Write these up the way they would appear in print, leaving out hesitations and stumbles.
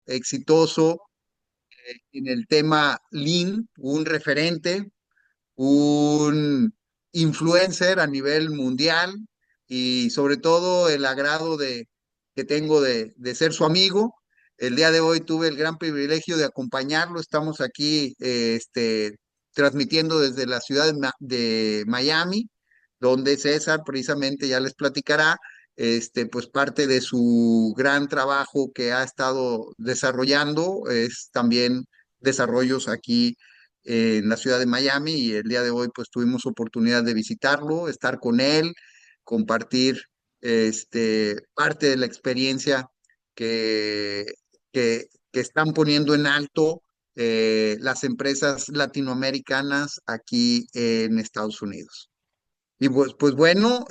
exitoso en el tema Lean, un referente, un influencer a nivel mundial y sobre todo el agrado que tengo de ser su amigo. El día de hoy tuve el gran privilegio de acompañarlo. Estamos aquí transmitiendo desde la ciudad de Miami, donde César precisamente ya les platicará, pues parte de su gran trabajo que ha estado desarrollando es también desarrollos aquí en la ciudad de Miami y el día de hoy pues tuvimos oportunidad de visitarlo, estar con él, compartir parte de la experiencia que, que están poniendo en alto las empresas latinoamericanas aquí en Estados Unidos. Y pues bueno,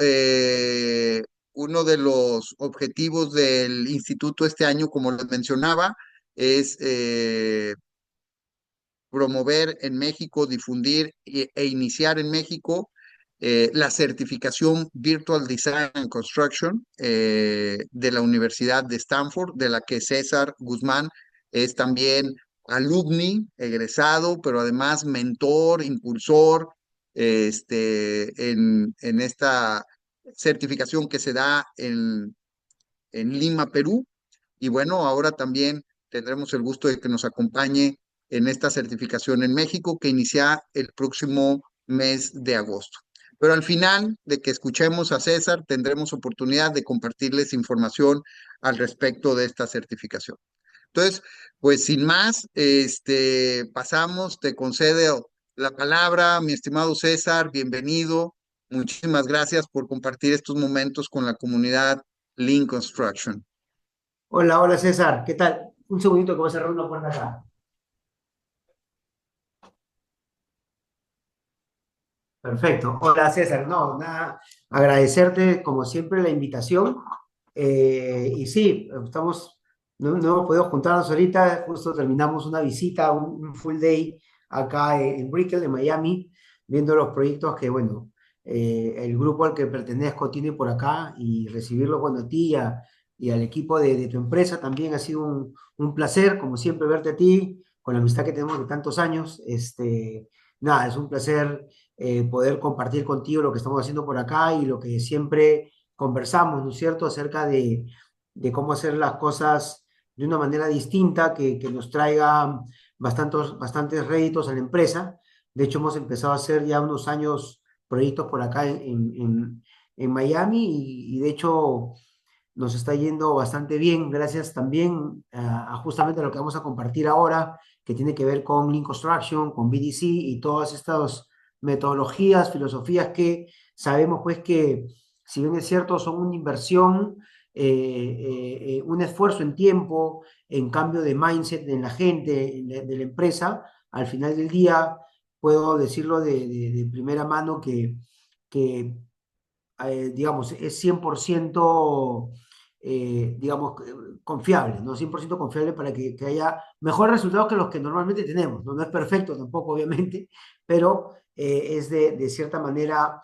uno de los objetivos del instituto este año, como les mencionaba, es promover en México, difundir e iniciar en México la certificación Virtual Design and Construction de la Universidad de Stanford, de la que César Guzmán es también alumni, egresado, pero además mentor, impulsor en esta certificación que se da en Lima, Perú. Y bueno, ahora también tendremos el gusto de que nos acompañe en esta certificación en México que inicia el próximo mes de agosto. Pero al final de que escuchemos a César, tendremos oportunidad de compartirles información al respecto de esta certificación. Entonces, pues sin más, pasamos, te concedo la palabra, mi estimado César, bienvenido. Muchísimas gracias por compartir estos momentos con la comunidad Lean Construction. Hola, hola César, ¿qué tal? Un segundito que voy a cerrar una puerta acá. Perfecto. Hola César, no, nada, agradecerte como siempre la invitación. Y sí, no hemos podido juntarnos ahorita, justo terminamos una visita, un full day acá en Brickell, de Miami, viendo los proyectos que, bueno, el grupo al que pertenezco tiene por acá y recibirlo cuando a ti y al equipo de tu empresa también ha sido un placer, como siempre, verte a ti, con la amistad que tenemos de tantos años. Nada, es un placer poder compartir contigo lo que estamos haciendo por acá y lo que siempre conversamos, ¿no es cierto?, acerca de cómo hacer las cosas de una manera distinta que nos traiga bastantes réditos a la empresa. De hecho, hemos empezado a hacer ya unos años proyectos por acá en Miami y de hecho nos está yendo bastante bien, gracias también a justamente lo que vamos a compartir ahora, que tiene que ver con Lean Construction, con BDC y todas estas metodologías, filosofías que sabemos pues que, si bien es cierto, son una inversión, un esfuerzo en tiempo, en cambio de mindset en la gente, de la empresa. Al final del día puedo decirlo de primera mano que digamos, es 100%, digamos, confiable, ¿no? 100% confiable para que haya mejores resultados que los que normalmente tenemos, ¿no? No es perfecto tampoco, obviamente, pero es de cierta manera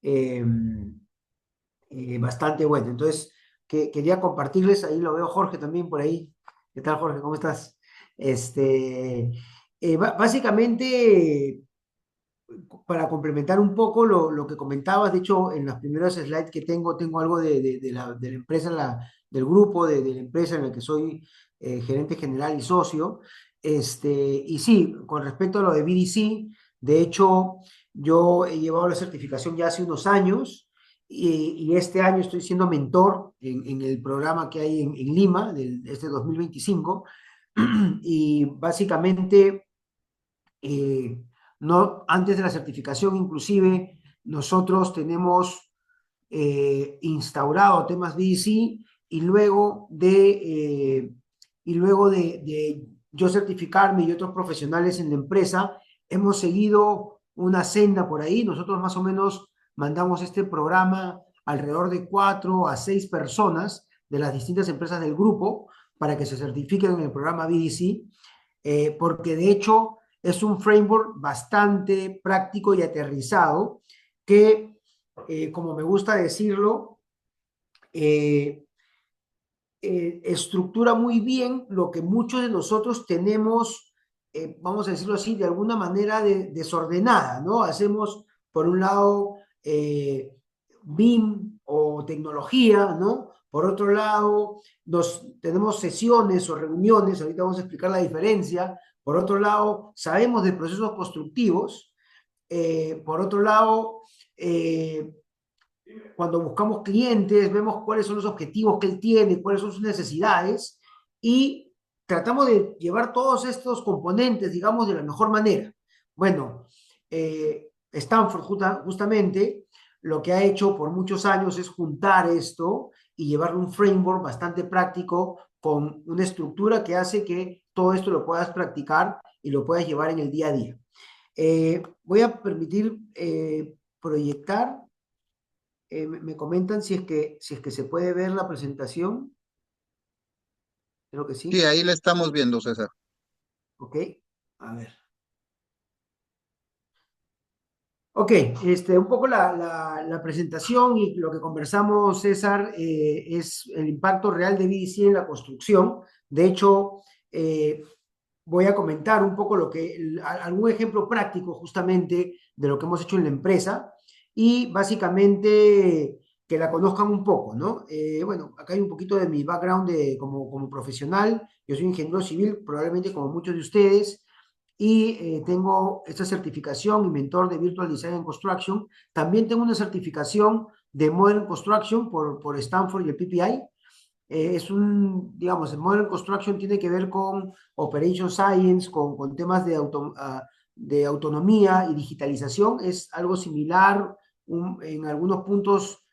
eh, bastante bueno. Entonces, quería compartirles, ahí lo veo Jorge también por ahí. ¿Qué tal, Jorge? ¿Cómo estás? Básicamente para complementar un poco lo que comentabas, de hecho, en las primeras slides que tengo algo de la empresa, del grupo, de la empresa en la que soy gerente general y socio. Y sí, con respecto a lo de BDC, de hecho, yo he llevado la certificación ya hace unos años y este año estoy siendo mentor en el programa que hay en Lima, este 2025. Y básicamente eh, no, antes de la certificación, inclusive, nosotros tenemos instaurado temas BDC y luego de yo certificarme y otros profesionales en la empresa, hemos seguido una senda por ahí. Nosotros más o menos mandamos este programa alrededor de 4 a 6 personas de las distintas empresas del grupo para que se certifiquen en el programa BDC, porque de hecho es un framework bastante práctico y aterrizado que, como me gusta decirlo, eh, estructura muy bien lo que muchos de nosotros tenemos, vamos a decirlo así, de alguna manera desordenada, ¿no? Hacemos, por un lado, BIM o tecnología, ¿no? Por otro lado, tenemos sesiones o reuniones, ahorita vamos a explicar la diferencia. Por otro lado, sabemos de procesos constructivos. Por otro lado, eh, cuando buscamos clientes, vemos cuáles son los objetivos que él tiene, cuáles son sus necesidades y tratamos de llevar todos estos componentes, digamos, de la mejor manera. Bueno, Stanford justamente lo que ha hecho por muchos años es juntar esto y llevarle un framework bastante práctico con una estructura que hace que todo esto lo puedas practicar y lo puedas llevar en el día a día. Voy a permitir proyectar. Me comentan si es que se puede ver la presentación. Creo que Sí, sí. ahí la estamos viendo, César. Ok. A ver. Ok, un poco la presentación y lo que conversamos, César, es el impacto real de BDC en la construcción. De hecho, eh, voy a comentar un poco algún ejemplo práctico justamente de lo que hemos hecho en la empresa y básicamente que la conozcan un poco, ¿no? Bueno, acá hay un poquito de mi background como profesional. Yo soy ingeniero civil, probablemente como muchos de ustedes, y tengo esta certificación y mentor de Virtual Design and Construction. También tengo una certificación de Modern Construction por Stanford y el PPI. Digamos, el Modern Construction tiene que ver con Operation Science, con temas de autonomía y digitalización. Es algo similar, en algunos puntos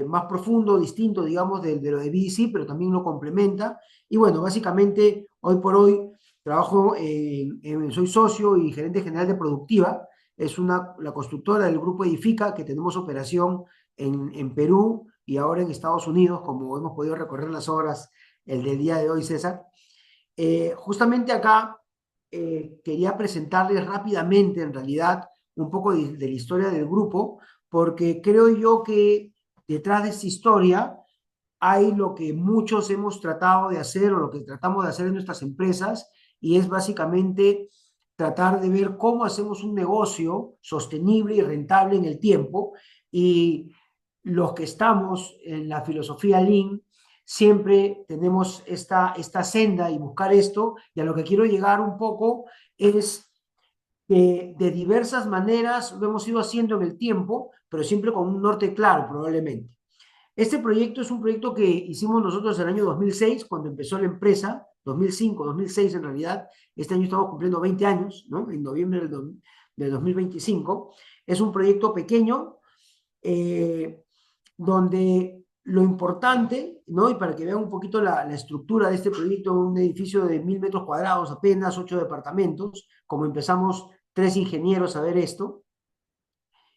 más profundo, distinto, digamos, de lo de BDC, pero también lo complementa. Y bueno, básicamente, hoy por hoy trabajo, soy socio y gerente general de Productiva. Es la constructora del grupo Edifica, que tenemos operación en Perú y ahora en Estados Unidos, como hemos podido recorrer las obras el del día de hoy, César. Justamente acá quería presentarles rápidamente, en realidad, un poco de la historia del grupo, porque creo yo que detrás de esta historia hay lo que muchos hemos tratado de hacer o lo que tratamos de hacer en nuestras empresas, y es básicamente tratar de ver cómo hacemos un negocio sostenible y rentable en el tiempo. Y los que estamos en la filosofía Lean siempre tenemos esta senda y buscar esto, y a lo que quiero llegar un poco es que de diversas maneras lo hemos ido haciendo en el tiempo, pero siempre con un norte claro, probablemente. Este proyecto es un proyecto que hicimos nosotros en el año 2006, cuando empezó la empresa, 2005, 2006 en realidad. Este año estamos cumpliendo 20 años, ¿no? En noviembre del 2025. Es un proyecto pequeño, eh, donde lo importante, ¿no? Y para que vean un poquito la estructura de este proyecto, un edificio de 1.000 metros cuadrados, apenas 8 departamentos, como empezamos 3 ingenieros a ver esto.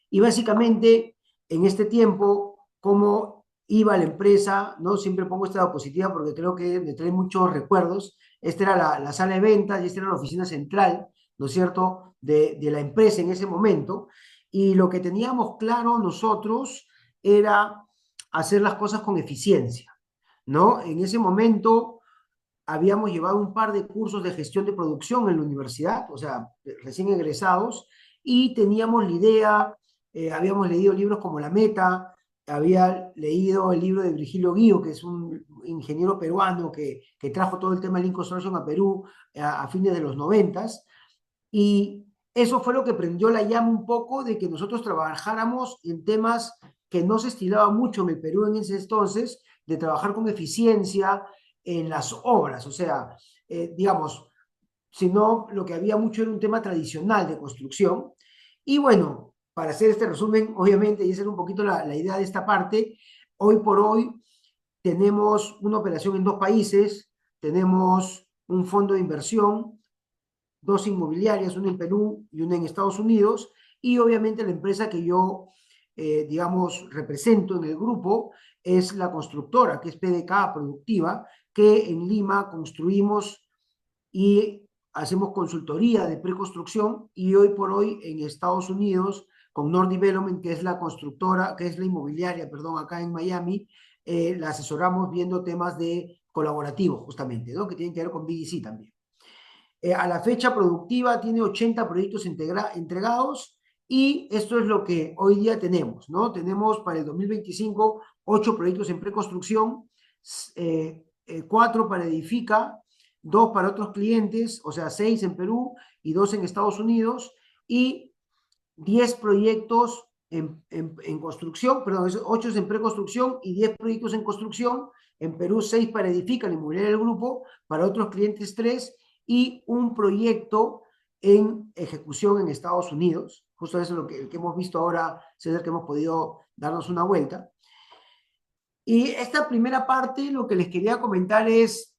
Y básicamente, en este tiempo, cómo iba la empresa, ¿no? Siempre pongo esta diapositiva porque creo que me trae muchos recuerdos. Esta era la sala de ventas y esta era la oficina central, ¿no es cierto?, de la empresa en ese momento. Y lo que teníamos claro nosotros era hacer las cosas con eficiencia, ¿no? En ese momento habíamos llevado un par de cursos de gestión de producción en la universidad, o sea, recién egresados, y teníamos la idea, habíamos leído libros como La Meta, había leído el libro de Virgilio Guío, que es un ingeniero peruano que trajo todo el tema de Lean Construction a Perú a fines de los 90, y eso fue lo que prendió la llama un poco de que nosotros trabajáramos en temas que no se estilaba mucho en el Perú en ese entonces, de trabajar con eficiencia en las obras. O sea, digamos, sino lo que había mucho era un tema tradicional de construcción. Y bueno, para hacer este resumen, obviamente, y esa era un poquito la idea de esta parte, hoy por hoy tenemos una operación en 2 países, tenemos un fondo de inversión, 2 inmobiliarias, una en Perú y una en Estados Unidos, y obviamente la empresa que yo, digamos, represento en el grupo es la constructora, que es PDK Productiva, que en Lima construimos y hacemos consultoría de preconstrucción, y hoy por hoy en Estados Unidos con North Development, que es la constructora, que es la inmobiliaria, perdón, acá en Miami, la asesoramos viendo temas de colaborativos, justamente, ¿no? Que tienen que ver con BDC también. A la fecha productiva tiene 80 proyectos entregados y esto es lo que hoy día tenemos, ¿no? Tenemos para el 2025 8 proyectos en preconstrucción, 4 para Edifica, 2 para otros clientes, o sea, 6 en Perú y 2 en Estados Unidos, y 10 proyectos en construcción, perdón, 8 en preconstrucción y 10 proyectos en construcción. En Perú, 6 para Edifica, la inmobiliaria del grupo, para otros clientes 3 y un proyecto en ejecución en Estados Unidos. Justo eso es lo que hemos visto ahora, César, que hemos podido darnos una vuelta. Y esta primera parte, lo que les quería comentar es,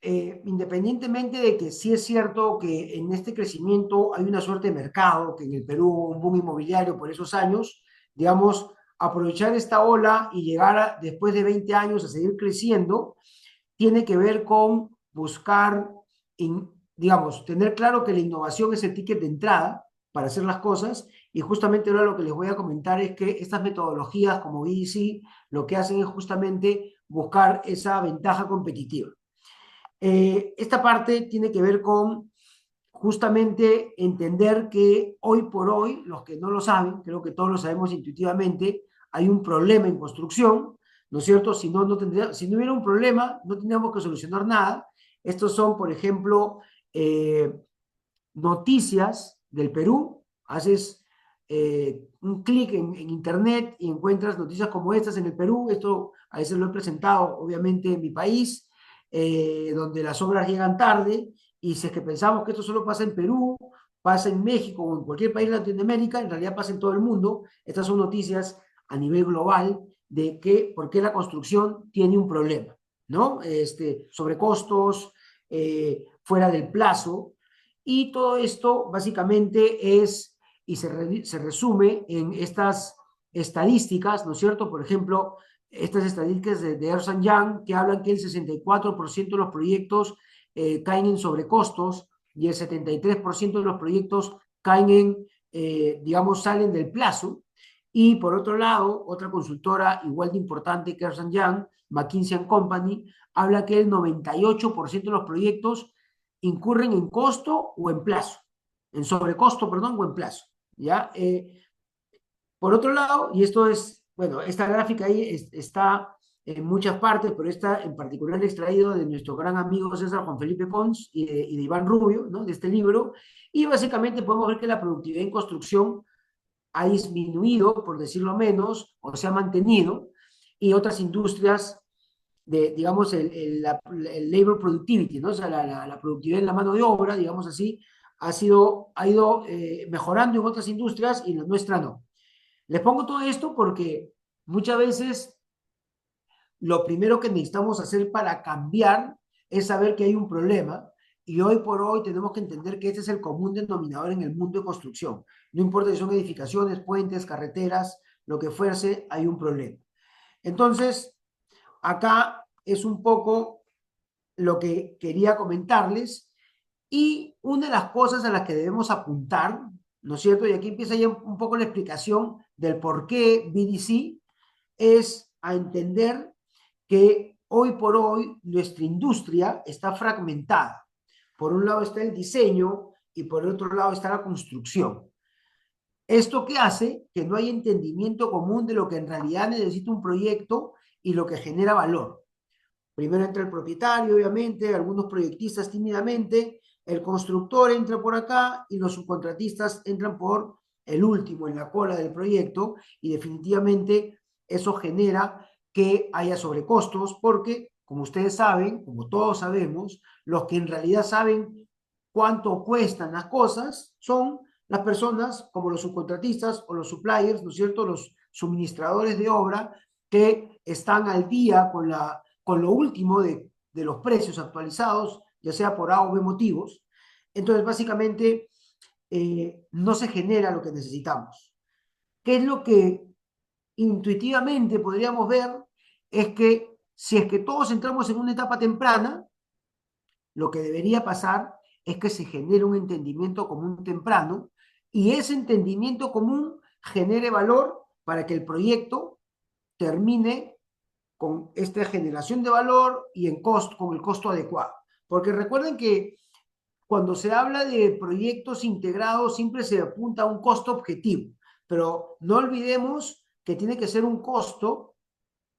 independientemente de que sí es cierto que en este crecimiento hay una suerte de mercado, que en el Perú hubo un boom inmobiliario por esos años, digamos, aprovechar esta ola y llegar después de 20 años a seguir creciendo, tiene que ver con buscar, digamos, tener claro que la innovación es el ticket de entrada para hacer las cosas, y justamente ahora lo que les voy a comentar es que estas metodologías como BDC lo que hacen es justamente buscar esa ventaja competitiva. Esta parte tiene que ver con justamente entender que hoy por hoy, los que no lo saben, creo que todos lo sabemos intuitivamente, hay un problema en construcción, ¿no es cierto? Si no hubiera un problema, no tendríamos que solucionar nada. Estos son, por ejemplo, eh, noticias del Perú. Haces un clic en internet y encuentras noticias como estas en el Perú. Esto a veces lo he presentado, obviamente, en mi país, donde las obras llegan tarde. Y si es que pensamos que esto solo pasa en Perú, pasa en México o en cualquier país de Latinoamérica, en realidad pasa en todo el mundo. Estas son noticias a nivel global de que por qué la construcción tiene un problema, ¿no? Sobre costos, fuera del plazo. Y todo esto básicamente es, y se resume en estas estadísticas, ¿no es cierto? Por ejemplo, estas estadísticas de Ernst Young, que hablan que el 64% de los proyectos caen en sobrecostos y el 73% de los proyectos caen en, digamos, salen del plazo. Y por otro lado, otra consultora igual de importante que Ernst Young, McKinsey & Company, habla que el 98% de los proyectos incurren en costo o en plazo, en sobrecosto, perdón, o en plazo, ¿ya? Por otro lado, y esto es, bueno, esta gráfica ahí está en muchas partes, pero está en particular extraído de nuestro gran amigo César Juan Felipe Pons y de Iván Rubio, ¿no? De este libro, y básicamente podemos ver que la productividad en construcción ha disminuido, por decirlo menos, o se ha mantenido, y otras industrias digamos, el labor productivity, ¿no? O sea, la productividad en la mano de obra, digamos así, ha ido mejorando en otras industrias y en la nuestra no. Les pongo todo esto porque muchas veces lo primero que necesitamos hacer para cambiar es saber que hay un problema, y hoy por hoy tenemos que entender que este es el común denominador en el mundo de construcción. No importa si son edificaciones, puentes, carreteras, lo que fuese, hay un problema. Entonces, acá es un poco lo que quería comentarles, y una de las cosas a las que debemos apuntar, ¿no es cierto? Y aquí empieza ya un poco la explicación del por qué BDC, es a entender que hoy por hoy nuestra industria está fragmentada. Por un lado está el diseño y por el otro lado está la construcción. ¿Esto qué hace? Que no hay entendimiento común de lo que en realidad necesita un proyecto y lo que genera valor. Primero entra el propietario, obviamente, algunos proyectistas tímidamente, el constructor entra por acá y los subcontratistas entran por el último en la cola del proyecto, y definitivamente eso genera que haya sobrecostos porque, como ustedes saben, como todos sabemos, los que en realidad saben cuánto cuestan las cosas son las personas como los subcontratistas o los suppliers, ¿no es cierto? Los suministradores de obra que están al día con lo último de los precios actualizados, ya sea por A o B motivos. Entonces, básicamente, no se genera lo que necesitamos. ¿Qué es lo que intuitivamente podríamos ver? Es que si es que todos entramos en una etapa temprana, lo que debería pasar es que se genere un entendimiento común temprano, y ese entendimiento común genere valor para que el proyecto termine con esta generación de valor y en costo, con el costo adecuado. Porque recuerden que cuando se habla de proyectos integrados siempre se apunta a un costo objetivo, pero no olvidemos que tiene que ser un costo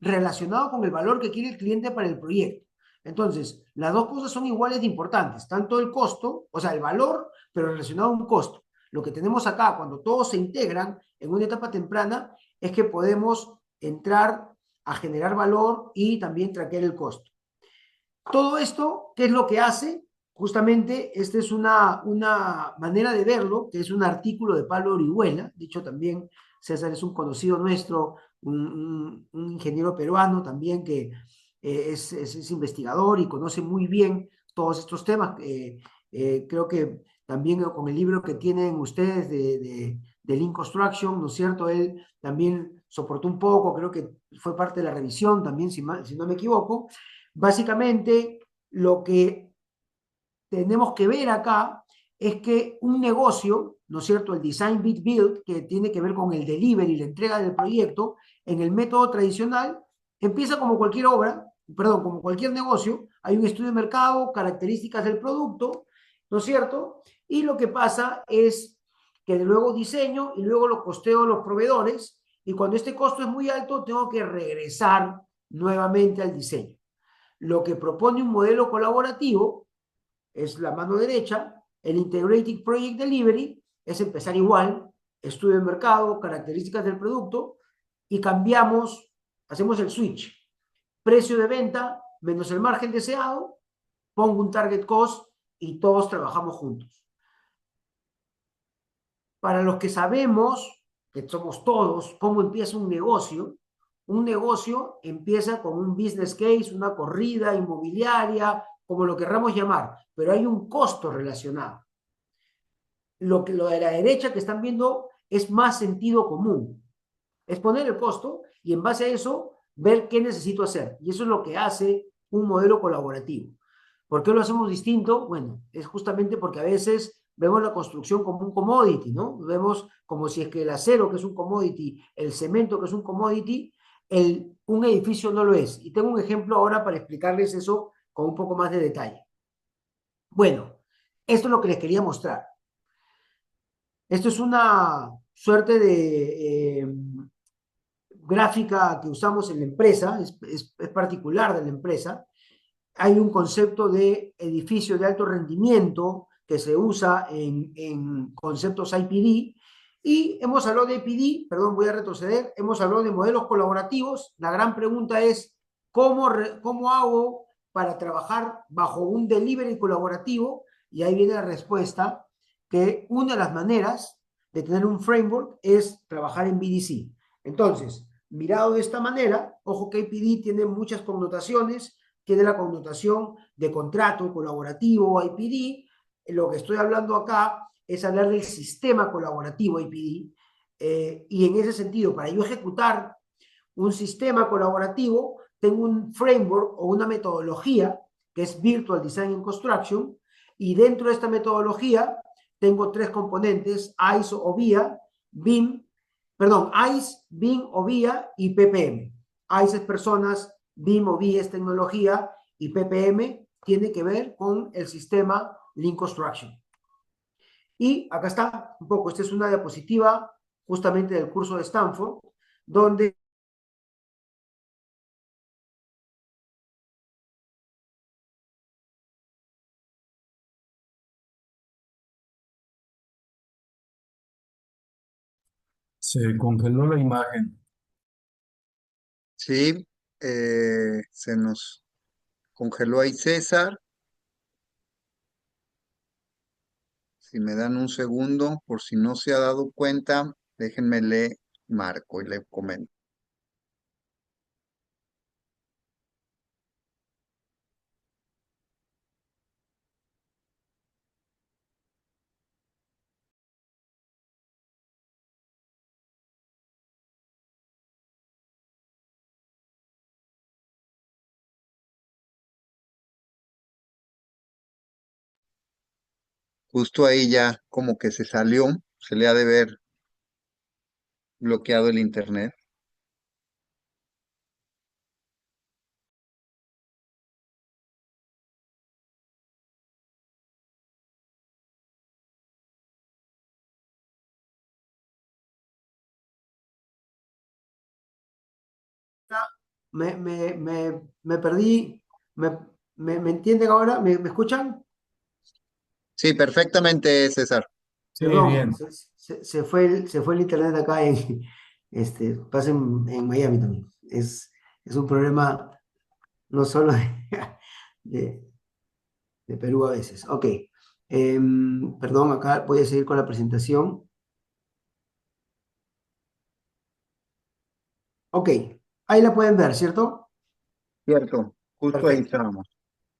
relacionado con el valor que quiere el cliente para el proyecto. Entonces, las dos cosas son iguales de importantes, tanto el costo, o sea, el valor, pero relacionado a un costo. Lo que tenemos acá, cuando todos se integran en una etapa temprana, es que podemos entrar a generar valor y también traquear el costo. Todo esto, ¿qué es lo que hace? Justamente, esta es una manera de verlo, que es un artículo de Pablo Orihuela, dicho también, César es un conocido nuestro, un ingeniero peruano también que es investigador y conoce muy bien todos estos temas. Creo que también con el libro que tienen ustedes de Lean Construction, ¿no es cierto? Él también soportó un poco, creo que fue parte de la revisión también, si no me equivoco. Básicamente, lo que tenemos que ver acá es que un negocio, ¿no es cierto? El design bid build, que tiene que ver con el delivery, la entrega del proyecto, en el método tradicional, empieza como cualquier obra, perdón, como cualquier negocio, hay un estudio de mercado, características del producto, ¿no es cierto? Y lo que pasa es que luego diseño y luego lo costeo a los proveedores, y cuando este costo es muy alto, tengo que regresar nuevamente al diseño. Lo que propone un modelo colaborativo es la mano derecha, el Integrated Project Delivery es empezar igual, estudio de mercado, características del producto y cambiamos, hacemos el switch, precio de venta menos el margen deseado, pongo un target cost y todos trabajamos juntos. Para los que sabemos, que somos todos, cómo empieza un negocio empieza con un business case, una corrida inmobiliaria, como lo querramos llamar, pero hay un costo relacionado. Lo de la derecha que están viendo es más sentido común. Es poner el costo y en base a eso ver qué necesito hacer. Y eso es lo que hace un modelo colaborativo. ¿Por qué lo hacemos distinto? Bueno, es justamente porque a veces vemos la construcción como un commodity, ¿no? Vemos como si es que el acero, que es un commodity, el cemento, que es un commodity, un edificio no lo es. Y tengo un ejemplo ahora para explicarles eso con un poco más de detalle. Bueno, esto es lo que les quería mostrar. Esto es una suerte de gráfica que usamos en la empresa, es particular de la empresa. Hay un concepto de edificio de alto rendimiento que se usa en conceptos IPD y hemos hablado de IPD, perdón, voy a retroceder, hemos hablado de modelos colaborativos. La gran pregunta es, ¿cómo hago para trabajar bajo un delivery colaborativo? Y ahí viene la respuesta, que una de las maneras de tener un framework es trabajar en BDC. Entonces, mirado de esta manera, ojo que IPD tiene muchas connotaciones, tiene la connotación de contrato colaborativo, IPD. Lo que estoy hablando acá es hablar del sistema colaborativo IPD. Y en ese sentido, para yo ejecutar un sistema colaborativo, tengo un framework o una metodología que es Virtual Design and Construction, y dentro de esta metodología tengo tres componentes, ISO o VIA, BIM, perdón, ICE, BIM o VIA y PPM. ICE es personas, BIM o VIA es tecnología y PPM tiene que ver con el sistema Lean Construction. Y acá está un poco, esta es una diapositiva justamente del curso de Stanford, donde Se congeló la imagen. Sí, se nos congeló ahí César. Si me dan un segundo, por si no se ha dado cuenta, déjenme le marco y le comento. Justo ahí ya como que se salió, se le ha de ver bloqueado el internet. me perdí. ¿Me, me entienden ahora? ¿Me escuchan? Sí, perfectamente, César. Sí, Perdón, bien. se fue el internet acá pasa en Miami también. Es un problema no solo de, de Perú a veces. Ok. Perdón, acá voy a seguir con la presentación. Ok, ahí la pueden ver, ¿cierto? Cierto, justo ahí Perfecto, estábamos.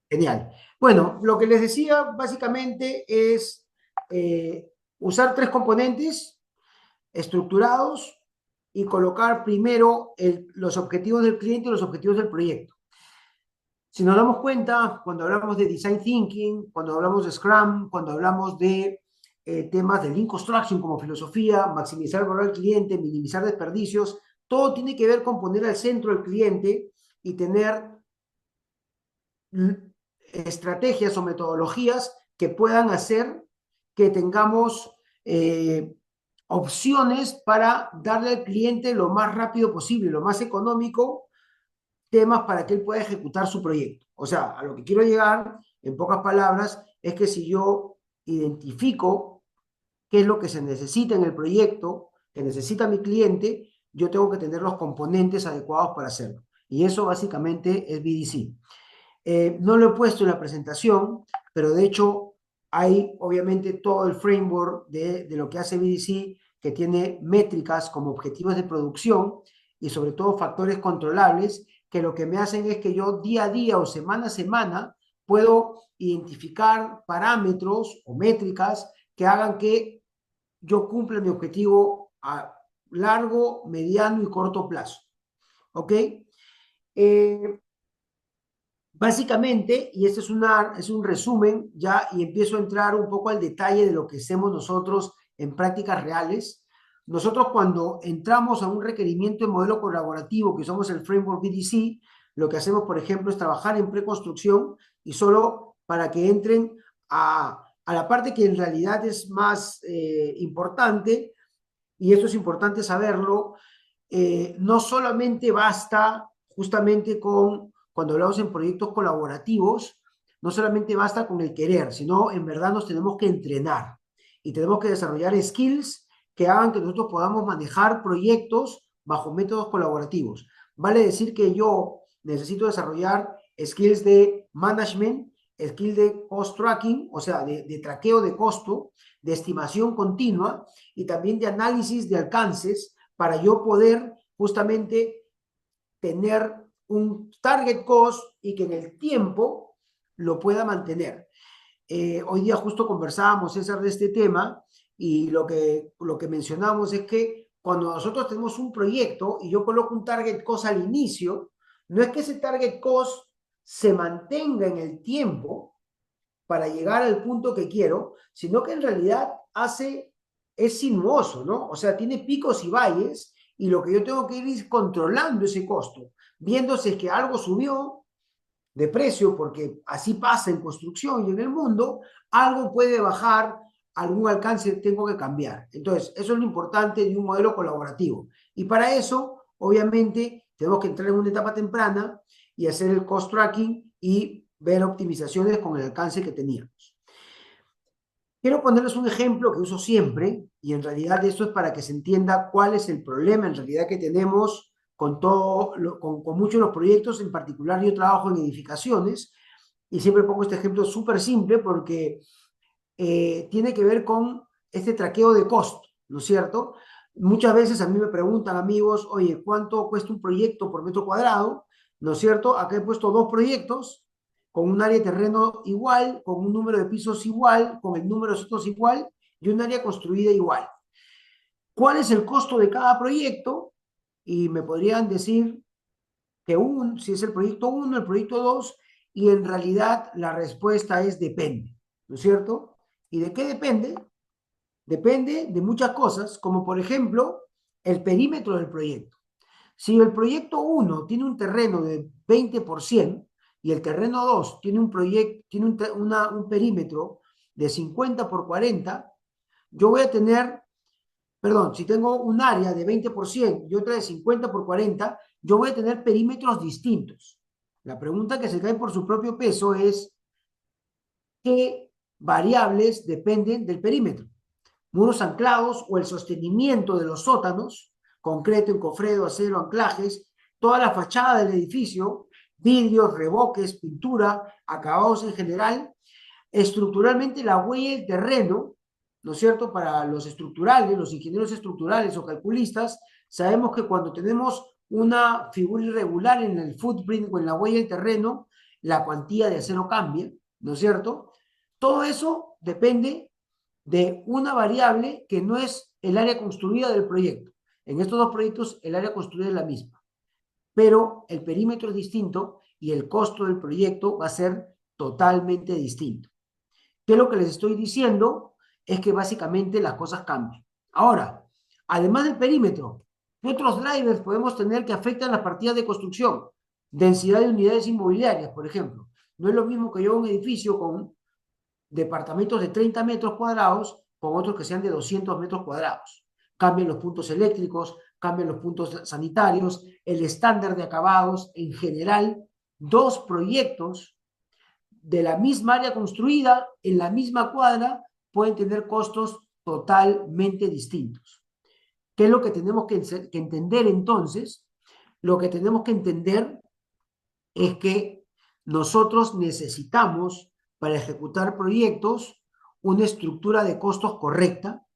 genial. Bueno, lo que les decía básicamente es usar tres componentes estructurados y colocar primero los objetivos del cliente y los objetivos del proyecto. Si nos damos cuenta, cuando hablamos de Design Thinking, cuando hablamos de Scrum, cuando hablamos de temas de Lean Construction como filosofía, maximizar el valor del cliente, minimizar desperdicios, todo tiene que ver con poner al centro al cliente y tener estrategias o metodologías que puedan hacer que tengamos opciones para darle al cliente lo más rápido posible, lo más económico, temas para que él pueda ejecutar su proyecto. O sea, a lo que quiero llegar, en pocas palabras, es que si yo identifico qué es lo que se necesita en el proyecto, que necesita mi cliente, yo tengo que tener los componentes adecuados para hacerlo. Y eso básicamente es BDC. No lo he puesto en la presentación, pero de hecho hay obviamente todo el framework de lo que hace BDC, que tiene métricas como objetivos de producción y sobre todo factores controlables, que lo que me hacen es que yo día a día o semana a semana puedo identificar parámetros o métricas que hagan que yo cumpla mi objetivo a largo, mediano y corto plazo. ¿Ok? Eh, Básicamente, y este es un resumen ya, y empiezo a entrar un poco al detalle de lo que hacemos nosotros en prácticas reales. Nosotros cuando entramos a un requerimiento de modelo colaborativo, que somos el framework BDC, lo que hacemos, por ejemplo, es trabajar en preconstrucción y solo para que entren a la parte que en realidad es más importante, y esto es importante saberlo, no solamente basta justamente con, cuando hablamos en proyectos colaborativos, no solamente basta con el querer, sino en verdad nos tenemos que entrenar y tenemos que desarrollar skills que hagan que nosotros podamos manejar proyectos bajo métodos colaborativos. Vale decir que yo necesito desarrollar skills de management, skills de cost tracking, o sea, de traqueo de costo, de estimación continua y también de análisis de alcances para yo poder justamente tener un target cost y que en el tiempo lo pueda mantener. Hoy día justo conversábamos, César, de este tema y lo que mencionamos es que cuando nosotros tenemos un proyecto y yo coloco un target cost al inicio, no es que ese target cost se mantenga en el tiempo para llegar al punto que quiero, sino que en realidad es sinuoso, ¿no? O sea, tiene picos y valles y lo que yo tengo que ir es controlando ese costo, viendo si es que algo subió de precio, porque así pasa en construcción y en el mundo, algo puede bajar, algún alcance tengo que cambiar. Entonces, eso es lo importante de un modelo colaborativo. Y para eso, obviamente, tenemos que entrar en una etapa temprana y hacer el cost tracking y ver optimizaciones con el alcance que teníamos. Quiero ponerles un ejemplo que uso siempre y en realidad esto es para que se entienda cuál es el problema en realidad que tenemos con con muchos de los proyectos. En particular yo trabajo en edificaciones y siempre pongo este ejemplo súper simple porque tiene que ver con este traqueo de costo, ¿no es cierto? Muchas veces a mí me preguntan amigos, oye, ¿cuánto cuesta un proyecto por metro cuadrado? ¿No es cierto? Acá he puesto dos proyectos con un área de terreno igual, con un número de pisos igual, con el número de suelos igual y un área construida igual. ¿Cuál es el costo de cada proyecto? Y me podrían decir que si es el proyecto 1, el proyecto 2, y en realidad la respuesta es depende, ¿no es cierto? ¿Y de qué depende? Depende de muchas cosas, como por ejemplo el perímetro del proyecto. Si el proyecto 1 tiene un terreno de 20% y el terreno 2 tiene un perímetro de 50 por 40, yo voy a tener perdón, si tengo un área de 20% y otra de 50 por 40, yo voy a tener perímetros distintos. La pregunta que se cae por su propio peso es, ¿qué variables dependen del perímetro? Muros anclados o el sostenimiento de los sótanos, concreto, encofredo, acero, anclajes, toda la fachada del edificio, vidrios, revoques, pintura, acabados en general, estructuralmente la huella del terreno, ¿no es cierto? Para los estructurales, los ingenieros estructurales o calculistas, sabemos que cuando tenemos una figura irregular en el footprint o en la huella del terreno, la cuantía de acero cambia, ¿no es cierto? Todo eso depende de una variable que no es el área construida del proyecto. En estos dos proyectos el área construida es la misma, pero el perímetro es distinto y el costo del proyecto va a ser totalmente distinto. ¿Qué es lo que les estoy diciendo? Es que básicamente las cosas cambian. Ahora, además del perímetro, ¿qué otros drivers podemos tener que afectan las partidas de construcción? Densidad de unidades inmobiliarias, por ejemplo. No es lo mismo que yo un edificio con departamentos de 30 metros cuadrados con otros que sean de 200 metros cuadrados. Cambian los puntos eléctricos, cambian los puntos sanitarios, el estándar de acabados en general. Dos proyectos de la misma área construida en la misma cuadra pueden tener costos totalmente distintos. ¿Qué es lo que tenemos que entender entonces? Lo que tenemos que entender es que nosotros necesitamos, para ejecutar proyectos, una estructura de costos correcta.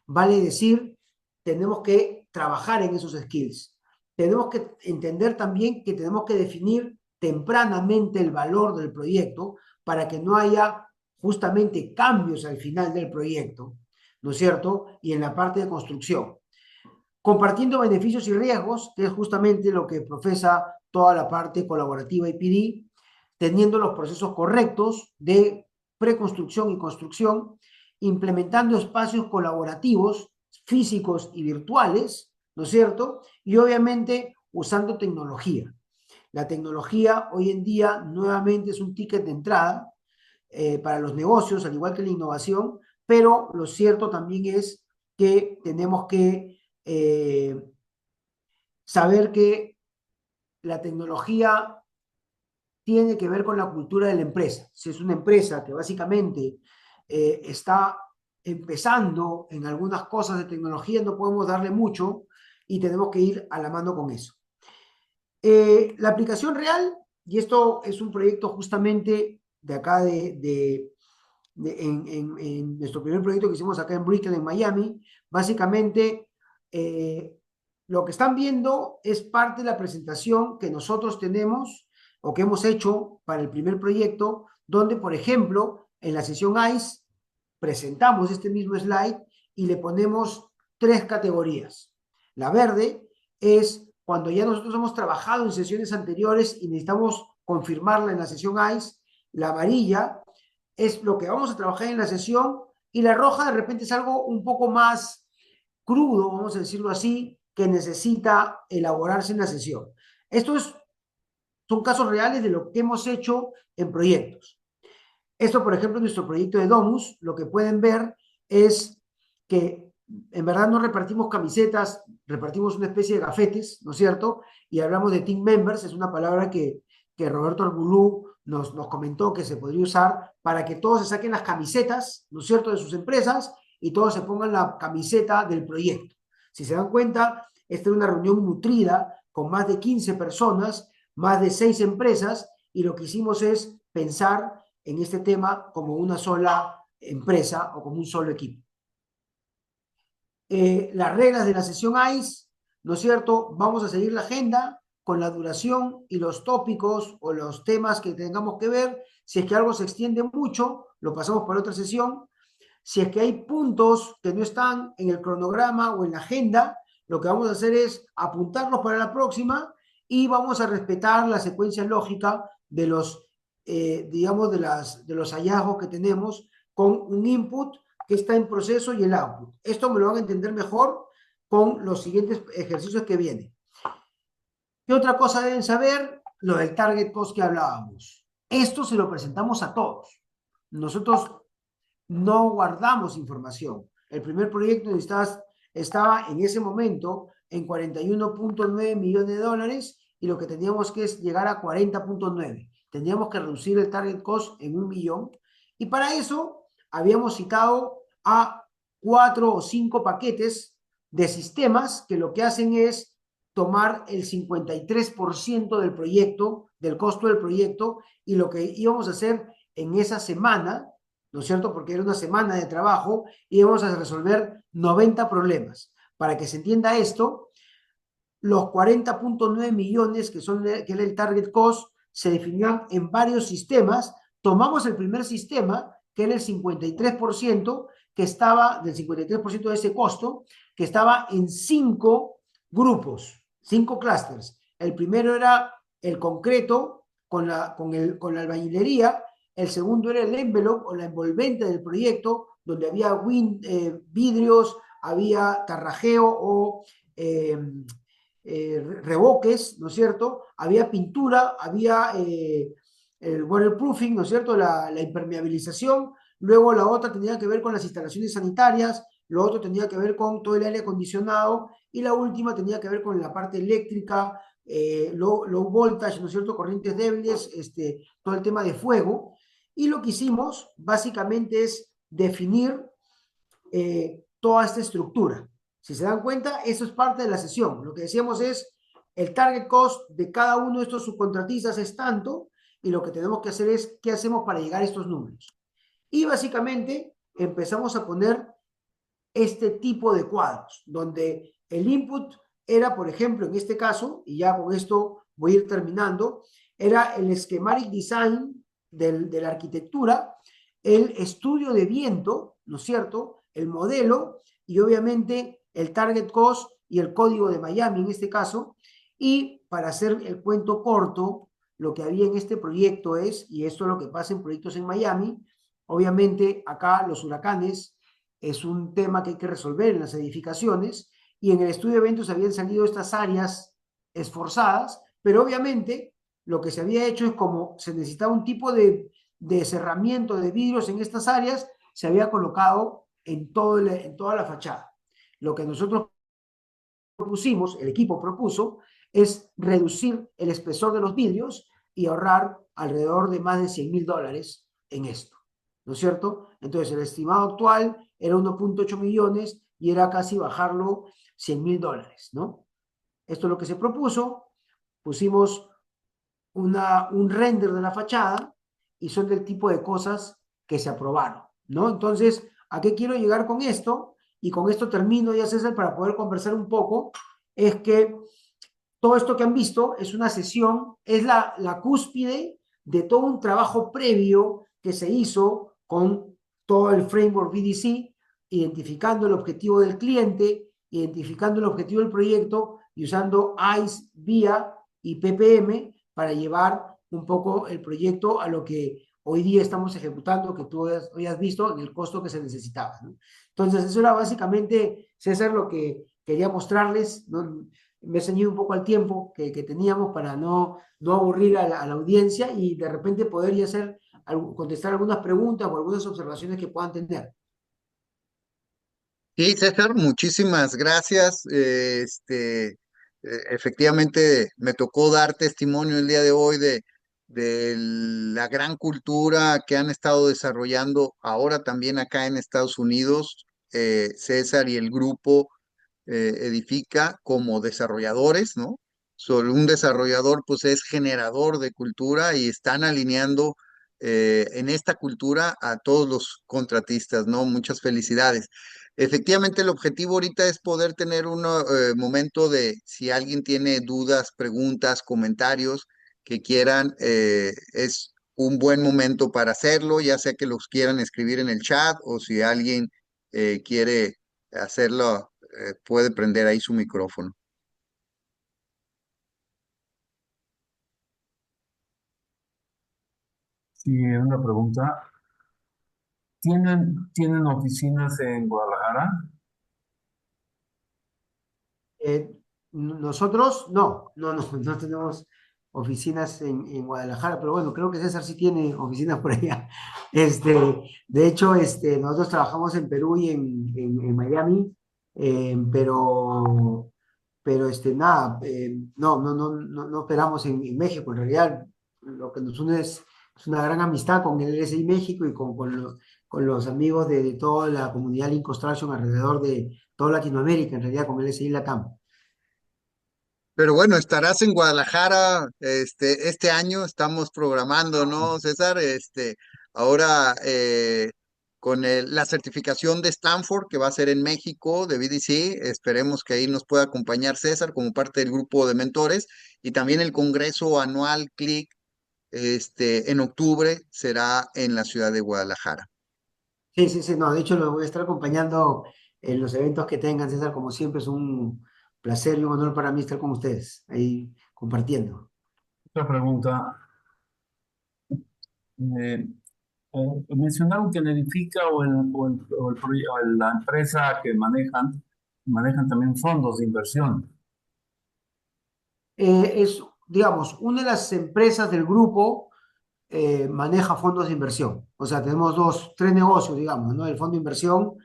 Vale decir, tenemos que trabajar en esos skills. Tenemos que entender también que tenemos que definir tempranamente el valor del proyecto para que no haya justamente cambios al final del proyecto, ¿no es cierto? Y en la parte de construcción. Compartiendo beneficios y riesgos, que es justamente lo que profesa toda la parte colaborativa IPD, teniendo los procesos correctos de preconstrucción y construcción, implementando espacios colaborativos físicos y virtuales, ¿no es cierto? Y obviamente usando tecnología. La tecnología hoy en día nuevamente es un ticket de entrada para los negocios, al igual que la innovación, pero lo cierto también es que tenemos que saber que la tecnología tiene que ver con la cultura de la empresa. Si es una empresa que básicamente está empezando en algunas cosas de tecnología, no podemos darle mucho y tenemos que ir a la mano con eso. La aplicación real, y esto es un proyecto justamente de acá en nuestro primer proyecto que hicimos acá en Brickell, en Miami, básicamente lo que están viendo es parte de la presentación que nosotros tenemos o que hemos hecho para el primer proyecto, donde, por ejemplo, en la sesión ICE presentamos este mismo slide y le ponemos 3 categorías. La verde es cuando ya nosotros hemos trabajado en sesiones anteriores y necesitamos confirmarla en la sesión ICE. La amarilla es lo que vamos a trabajar en la sesión y la roja de repente es algo un poco más crudo, vamos a decirlo así, que necesita elaborarse en la sesión. Estos son casos reales de lo que hemos hecho en proyectos. Esto, por ejemplo, en nuestro proyecto de Domus, lo que pueden ver es que en verdad no repartimos camisetas, repartimos una especie de gafetes, ¿no es cierto? Y hablamos de team members, es una palabra que Roberto Arbulú nos comentó que se podría usar para que todos se saquen las camisetas, ¿no es cierto?, de sus empresas y todos se pongan la camiseta del proyecto. Si se dan cuenta, esta es una reunión nutrida con más de 15 personas, más de 6 empresas, y lo que hicimos es pensar en este tema como una sola empresa o como un solo equipo. Las reglas de la sesión ICE, ¿no es cierto? Vamos a seguir la agenda con la duración y los tópicos o los temas que tengamos que ver. Si es que algo se extiende mucho, lo pasamos para otra sesión. Si es que hay puntos que no están en el cronograma o en la agenda, lo que vamos a hacer es apuntarlos para la próxima y vamos a respetar la secuencia lógica de los, digamos, de los hallazgos que tenemos con un input que está en proceso y el output. Esto me lo van a entender mejor con los siguientes ejercicios que vienen. ¿Qué otra cosa deben saber? Lo del target cost que hablábamos. Esto se lo presentamos a todos. Nosotros no guardamos información. El primer proyecto necesitas estaba en ese momento en 41.9 millones de dólares y lo que teníamos que es llegar a 40.9. Tendríamos que reducir el target cost en 1 millón y para eso habíamos citado a 4 o 5 paquetes de sistemas que lo que hacen es tomar el 53% del proyecto, del costo del proyecto, y lo que íbamos a hacer en esa semana, ¿no es cierto? Porque era una semana de trabajo, íbamos a resolver 90 problemas. Para que se entienda esto, los 40.9 millones que era el target cost se definían en varios sistemas. Tomamos el primer sistema, que era el 53%, que estaba del 53% de ese costo, que estaba en 5 grupos, 5 clústeres. El primero era el concreto con la albañilería, el segundo era el envelope o la envolvente del proyecto, donde había vidrios, había tarrajeo o revoques, ¿no es cierto? Había pintura, había el waterproofing, ¿no es cierto? La impermeabilización. Luego la otra tenía que ver con las instalaciones sanitarias, lo otro tenía que ver con todo el aire acondicionado y la última tenía que ver con la parte eléctrica, low voltage, ¿no es cierto? Corrientes débiles, todo el tema de fuego. Y lo que hicimos básicamente es definir toda esta estructura. Si se dan cuenta, eso es parte de la sesión. Lo que decíamos es, el target cost de cada uno de estos subcontratistas es tanto, y lo que tenemos que hacer es, ¿qué hacemos para llegar a estos números? Y básicamente empezamos a poner este tipo de cuadros, donde el input era, por ejemplo, en este caso, y ya con esto voy a ir terminando, era el schematic design de la arquitectura, el estudio de viento, ¿no es cierto?, el modelo y obviamente el target cost y el código de Miami en este caso. Y para hacer el cuento corto, lo que había en este proyecto es, y esto es lo que pasa en proyectos en Miami, obviamente acá los huracanes es un tema que hay que resolver en las edificaciones y en el estudio de eventos habían salido estas áreas esforzadas, pero obviamente lo que se había hecho es como se necesitaba un tipo de cerramiento de vidrios en estas áreas, se había colocado en toda la fachada. Lo que nosotros propusimos, el equipo propuso, es reducir el espesor de los vidrios y ahorrar alrededor de más de $100.000 en esto, ¿no es cierto? Entonces, el estimado actual era 1.8 millones y era casi bajarlo $100.000, ¿no? Esto es lo que se propuso, pusimos un render de la fachada y son del tipo de cosas que se aprobaron, ¿no? Entonces, ¿a qué quiero llegar con esto? Y con esto termino ya, César, para poder conversar un poco, es que todo esto que han visto es una sesión, es la cúspide de todo un trabajo previo que se hizo con todo el framework BDC, identificando el objetivo del cliente, identificando el objetivo del proyecto y usando ICE, VIA y PPM para llevar un poco el proyecto a lo que hoy día estamos ejecutando, que tú hoy has visto en el costo que se necesitaba, ¿no? Entonces, eso era básicamente, César, lo que quería mostrarles, ¿no? Me he ceñido un poco al tiempo que teníamos para no aburrir a la audiencia y de repente poder ya hacer, contestar algunas preguntas o algunas observaciones que puedan tener. Sí, César, muchísimas gracias. Efectivamente, me tocó dar testimonio el día de hoy de la gran cultura que han estado desarrollando ahora también acá en Estados Unidos, César y el grupo Edifica como desarrolladores, ¿no? Sobre un desarrollador, pues es generador de cultura y están alineando en esta cultura a todos los contratistas, ¿no? Muchas felicidades. Efectivamente, el objetivo ahorita es poder tener un momento de, si alguien tiene dudas, preguntas, comentarios que quieran, es un buen momento para hacerlo, ya sea que los quieran escribir en el chat o si alguien quiere hacerlo, puede prender ahí su micrófono. Sí, una pregunta. ¿Tienen oficinas en Guadalajara? Nosotros no tenemos oficinas en Guadalajara, pero bueno, creo que César sí tiene oficinas por allá. De hecho, nosotros trabajamos en Perú y en Miami. pero, nada, no operamos en México. En realidad, lo que nos une es una gran amistad con el LSI México y con los amigos de toda la comunidad Lean Construction alrededor de toda Latinoamérica, en realidad con el LSI Latam. Pero bueno, estarás en Guadalajara, este año estamos programando, ¿no, César? Ahora con la certificación de Stanford, que va a ser en México, de BDC, esperemos que ahí nos pueda acompañar César como parte del grupo de mentores, y también el Congreso Anual CLIC, en octubre será en la ciudad de Guadalajara. Sí, sí, sí, no, de hecho lo voy a estar acompañando en los eventos que tengan, César, como siempre es un placer y un honor para mí estar con ustedes, ahí compartiendo. Otra pregunta. eh, Mencionaron que el edifica o la empresa que manejan también fondos de inversión. Digamos, una de las empresas del grupo maneja fondos de inversión. O sea, tenemos tres negocios, digamos, ¿no? El fondo de inversión,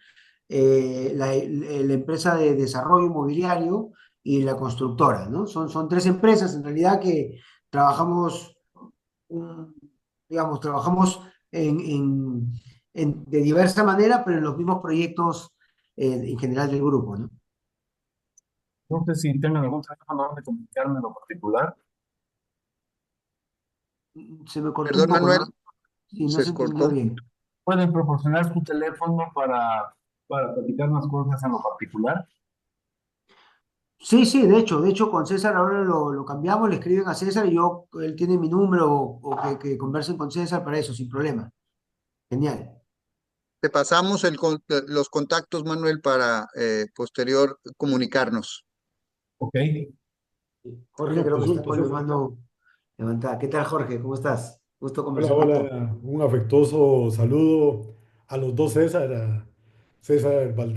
la empresa de desarrollo inmobiliario y la constructora, ¿no? Son tres empresas en realidad que trabajamos, un- digamos, trabajamos de diversa manera, pero en los mismos proyectos en general del grupo, ¿no? No sé si tengan algún teléfono donde comunicarme en lo particular. Se me cortó un Perdón, poco, Manuel, ¿no? Sí, no se se entendió cortó. bien. Pueden proporcionar su teléfono para platicar unas cosas en lo particular. Sí, sí, de hecho con César ahora lo cambiamos, le escriben a César y él tiene mi número o que conversen con César para eso, sin problema. Genial. Te pasamos los contactos, Manuel, para posterior comunicarnos. Ok. Jorge Bueno, creo que pues está con la entonces, mano levantada. ¿Qué tal, Jorge? ¿Cómo estás? Gusto hola, conversar contigo. hola, un afectuoso saludo a los dos César, a César Valdés.